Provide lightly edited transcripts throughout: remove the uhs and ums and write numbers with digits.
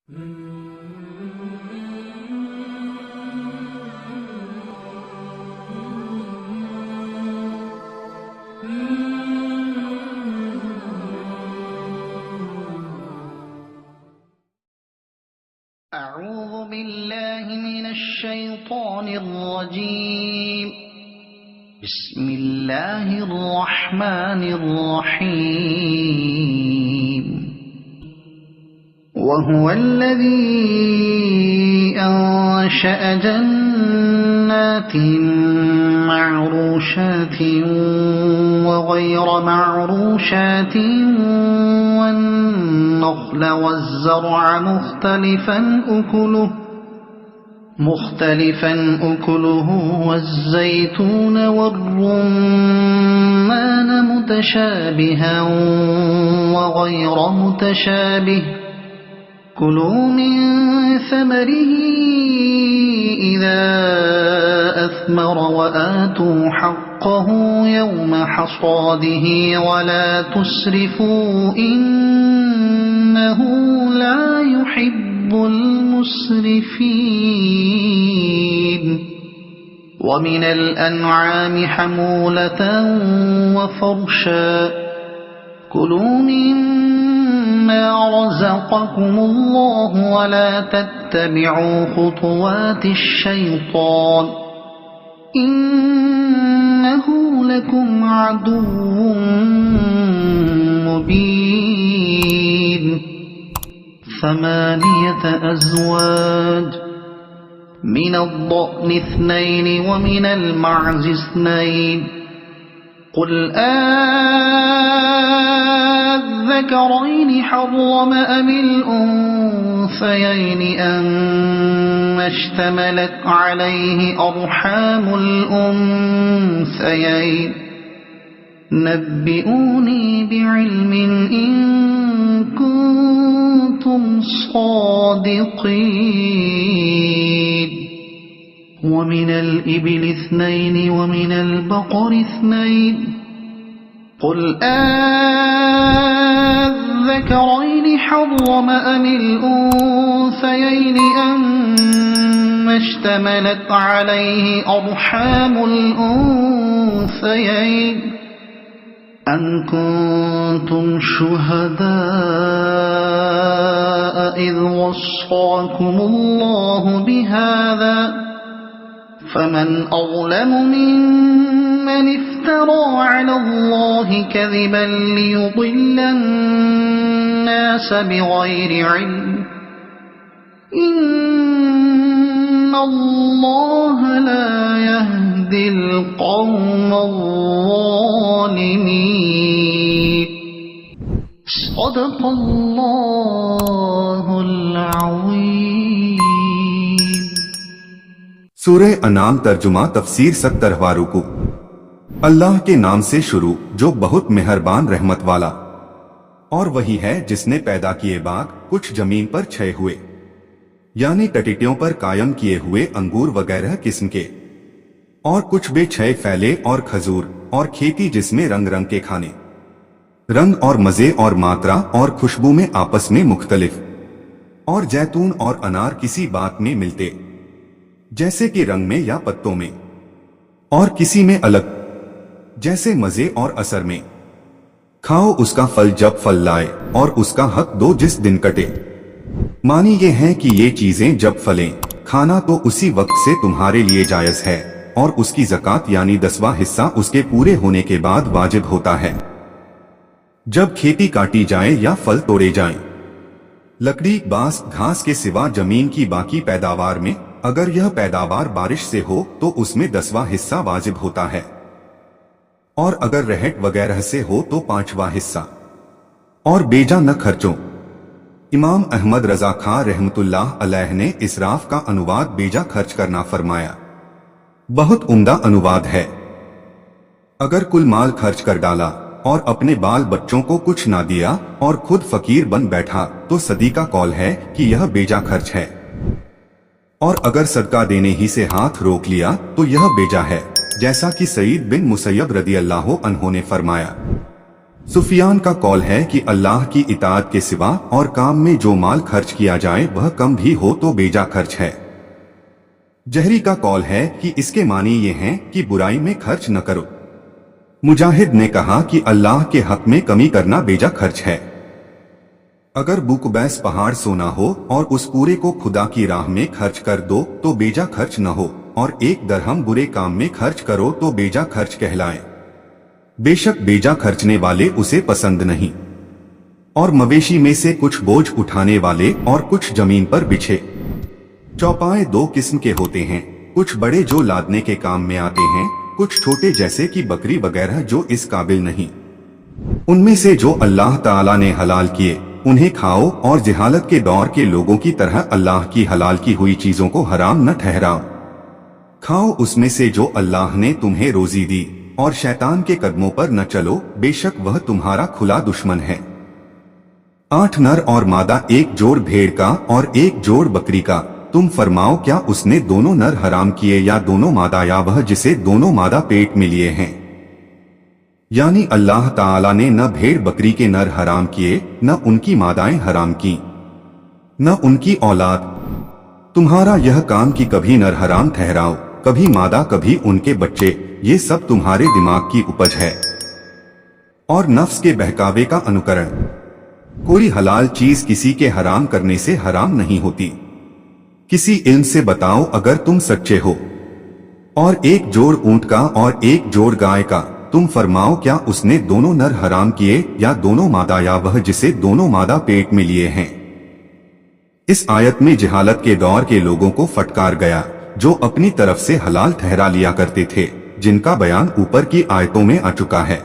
أعوذ بالله من الشيطان الرجيم. بسم الله الرحمن الرحيم. وهو الذي أنشأ جنات معروشات وغير معروشات والنخل والزرع مختلفا أكله والزيتون والرمان متشابها وغير متشابه كلوا من ثمره إذا أثمر وآتوا حقه يوم حصاده ولا تسرفوا إنه لا يحب المسرفين. ومن الأنعام حمولة وفرشا كلوا مما رزقكم الله ولا تتبعوا خطوات الشيطان إنه لكم عدو مبين. 8 أزواج من الضأن 2 ومن المعز 2 قل الذكرين حرم أم الأنثيين أما اشتملت عليه أرحام الأنثيين نبئوني بعلم إن كنتم صادقين. ومن الإبل 2 ومن البقر 2 قل الذكرين حرم أم الأنثيين أما اشتملت عليه أرحام الأنثيين أم كنتم شهداء إذ وصاكم الله بهذا فمن أظلم ممن افترى على الله كذبا ليضل الناس بغير علم إن الله لا يهدي القوم الظالمين. صدق الله العظيم. سورہ انعام ترجمہ تفسیر 70واں رکوع. اللہ کے نام سے شروع جو بہت مہربان رحمت والا. اور وہی ہے جس نے پیدا کیے باغ کچھ زمین پر چھائے ہوئے یعنی ٹٹیٹیوں پر قائم کیے ہوئے انگور وغیرہ قسم کے اور کچھ بے چھائے پھیلے اور کھجور اور کھیتی جس میں رنگ رنگ کے کھانے رنگ اور مزے اور ماترا اور خوشبو میں آپس میں مختلف اور زیتون اور انار کسی بات میں ملتے جیسے کہ رنگ میں یا پتوں میں اور کسی میں الگ جیسے مزے اور اثر میں. کھاؤ اس کا پھل جب پھل لائے اور اس کا حق دو جس دن کٹے. معنی یہ ہے کہ یہ چیزیں جب پھلیں کھانا تو اسی وقت سے تمہارے لیے جائز ہے اور اس کی زکوٰۃ یعنی 10واں حصہ اس کے پورے ہونے کے بعد واجب ہوتا ہے جب کھیتی کاٹی جائے یا پھل توڑے جائیں. لکڑی بانس گھاس کے سوا زمین کی باقی پیداوار میں اگر یہ پیداوار بارش سے ہو تو اس میں 10واں حصہ واجب ہوتا ہے اور اگر رہٹ وغیرہ سے ہو تو 5واں حصہ. اور بیجا نہ خرچو. امام احمد رضا خان رحمت اللہ علیہ نے اسراف کا انواد بیجا خرچ کرنا فرمایا. بہت عمدہ انواد ہے. اگر کل مال خرچ کر ڈالا اور اپنے بال بچوں کو کچھ نہ دیا اور خود فقیر بن بیٹھا تو صدیقہ قول ہے کہ یہ بیجا خرچ ہے. اور اگر صدقہ دینے ہی سے ہاتھ روک لیا تو یہ بیجا ہے جیسا کہ سعید بن مسیب رضی اللہ عنہ نے فرمایا. सुफियान का कौल है कि अल्लाह की इताअत के सिवा और काम में जो माल खर्च किया जाए वह कम भी हो तो बेजा खर्च है। जहरी का कौल है कि इसके मानी ये हैं कि बुराई में खर्च न करो। मुजाहिद ने कहा कि अल्लाह के हक में कमी करना बेजा खर्च है। अगर बुकबैस पहाड़ सोना हो और उस पूरे को खुदा की राह में खर्च कर दो तो बेजा खर्च न हो, और 1 दरहम बुरे काम में खर्च करो तो बेजा खर्च कहलाए। बेशक बेजा खर्चने वाले उसे पसंद नहीं। और मवेशी में से कुछ बोझ उठाने वाले और कुछ जमीन पर बिछे। चौपाए 2 किस्म के होते हैं, कुछ बड़े जो लादने के काम में आते हैं, कुछ छोटे जैसे कि बकरी वगैरह जो इस काबिल नहीं। उनमें से जो अल्लाह ताला ने हलाल किए उन्हें खाओ, और जहालत के दौर के लोगों की तरह अल्लाह की हलाल की हुई चीजों को हराम न ठहराओ। खाओ उसमें से जो अल्लाह ने तुम्हें रोजी दी, और शैतान के कदमों पर न चलो, बेशक वह तुम्हारा खुला दुश्मन है। 8 नर और मादा, 1 जोड़ भेड़ का और 1 जोड़ बकरी का। तुम फरमाओ क्या उसने दोनों नर हराम किए या दोनों मादा, या वह जिसे दोनों मादा पेट में लिए हैं। यानी अल्लाह ताला ने न भेड़ बकरी के नर हराम किए, न उनकी मादाएं हराम की, न उनकी औलाद। तुम्हारा यह काम कि कभी नर हराम ठहराओ, कभी मादा, कभी उनके बच्चे, ये सब तुम्हारे दिमाग की उपज है और नफ्स के बहकावे का अनुकरण। कोई हलाल चीज किसी के हराम करने से हराम नहीं होती। किसी इल्म से बताओ अगर तुम सच्चे हो। और 1 जोड़ ऊंट का और 1 जोड़ गाय का। तुम फरमाओ क्या उसने दोनों नर हराम किए या दोनों मादा, या वह जिसे दोनों मादा पेट में लिए हैं। इस आयत में जहालत के दौर के लोगों को फटकार गया जो अपनी तरफ से हलाल ठहरा लिया करते थे, जिनका बयान ऊपर की आयतों में आ चुका है।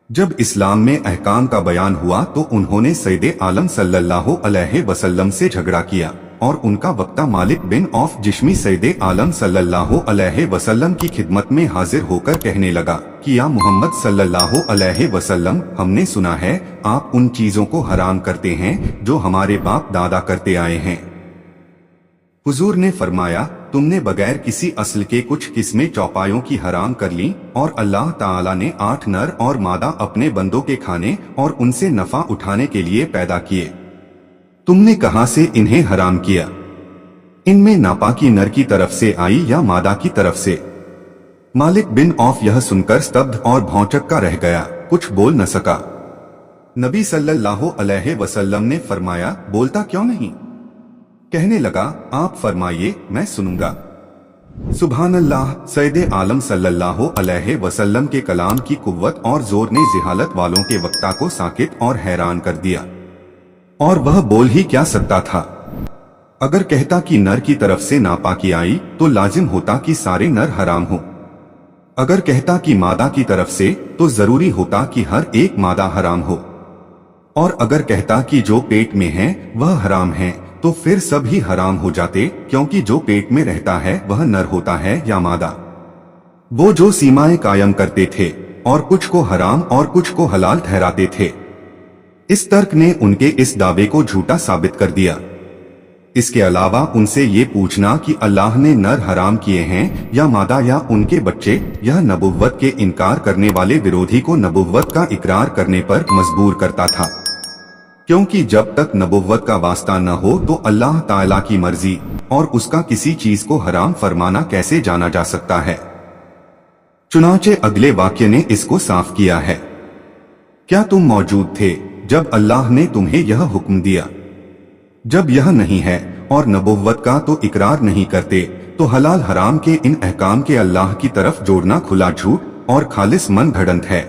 जब इस्लाम में अहकाम का बयान हुआ तो उन्होंने सैयदे आलम सल्लल्लाहु अलैहि वसल्लम से झगड़ा किया, और उनका वक्ता मालिक बिन औफ जिश्मी सैयदे आलम सल्लल्लाहु अलैहि वसल्लम की खिदमत में हाजिर होकर कहने लगा कि या मोहम्मद सल्लल्लाहु अलैहि वसल्लम, हमने सुना है आप उन चीजों को हराम करते हैं जो हमारे बाप दादा करते आए हैं। हुजूर ने फरमाया, तुमने बगैर किसी असल के कुछ किस्में चौपायों की हराम कर ली, और अल्लाह ताला ने 8 नर और मादा अपने बंदों के खाने और उनसे नफा उठाने के लिए पैदा किए। तुमने कहां से इन्हें हराम किया? इनमें नापाकी नर की तरफ से आई या मादा की तरफ से? मालिक बिन औफ यह सुनकर स्तब्ध और भौचक्का रह गया, कुछ बोल न सका। नबी सल्लल्लाहु अलैहि वसल्लम ने फरमाया, बोलता क्यों नहीं? कहने लगा, आप फरमाइए, मैं सुनूंगा। सुभान अल्लाह। सैयदे आलम सल्लल्लाहु अलैहि वसल्लम के कलाम की कुव्वत और जोर ने जिहालत वालों के वक्ता को साकित और हैरान कर दिया, और वह बोल ही क्या सकता था। अगर कहता कि नर की तरफ से नापाकी आई तो लाजिम होता कि सारे नर हराम हो। अगर कहता कि मादा की तरफ से तो जरूरी होता कि हर एक मादा हराम हो। और अगर कहता कि जो पेट में है वह हराम है तो फिर सब ही हराम हो जाते, क्योंकि जो पेट में रहता है वह नर होता है या मादा। वो जो सीमाएं कायम करते थे और कुछ को हराम और कुछ को हलाल ठहराते थे, इस तर्क ने उनके इस दावे को झूठा साबित कर दिया। इसके अलावा उनसे ये पूछना कि अल्लाह ने नर हराम किए हैं या मादा या उनके बच्चे, यह नबुव्वत के इनकार करने वाले विरोधी को नबुव्वत का इकरार करने पर मजबूर करता था, क्योंकि जब तक नबुव्वत का वास्ता न हो तो अल्लाह ताला की मर्जी और उसका किसी चीज को हराम फरमाना कैसे जाना जा सकता है। चुनांचे अगले वाक्य ने इसको साफ किया है। क्या तुम मौजूद थे जब अल्लाह ने तुम्हें यह हुक्म दिया? जब यह नहीं है और नबुव्वत का तो इकरार नहीं करते तो हलाल हराम के इन अहकाम के अल्लाह की तरफ जोड़ना खुला झूठ और खालिस मन घड़ंत है।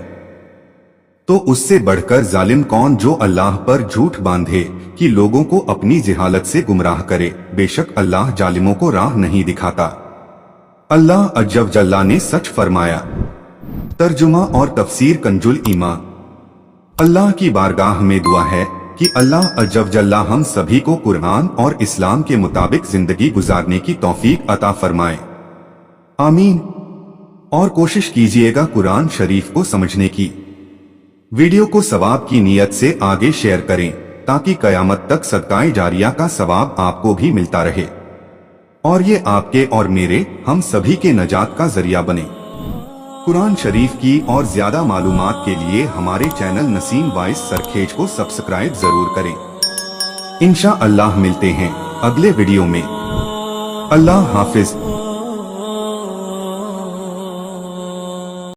तो उससे बढ़कर जालिम कौन जो अल्लाह पर झूठ बांधे कि लोगों को अपनी जिहालत से गुमराह करे। बेशक अल्लाह जालिमों को राह नहीं दिखाता। अल्लाह अज्जव जल्ला ने सच फरमाया। तर्जुमा और तफसीर कंजुल ईमान। अल्लाह की बारगाह में दुआ है कि अल्लाह अज्जव जल्ला हम सभी को कुरान और इस्लाम के मुताबिक जिंदगी गुजारने की तौफीक अता फरमाए, आमीन। और कोशिश कीजिएगा कुरान शरीफ को समझने की। वीडियो को सवाब की नियत से आगे शेयर करें ताकि कयामत तक सदकाए जारिया का सवाब आपको भी मिलता रहे और ये आपके और मेरे हम सभी के नजात का जरिया बने। कुरान शरीफ की और ज्यादा मालूमात के लिए हमारे चैनल नसीम वॉइस सरखेज को सब्सक्राइब जरूर करें। इंशा अल्लाह मिलते हैं अगले वीडियो में। अल्लाह हाफिज।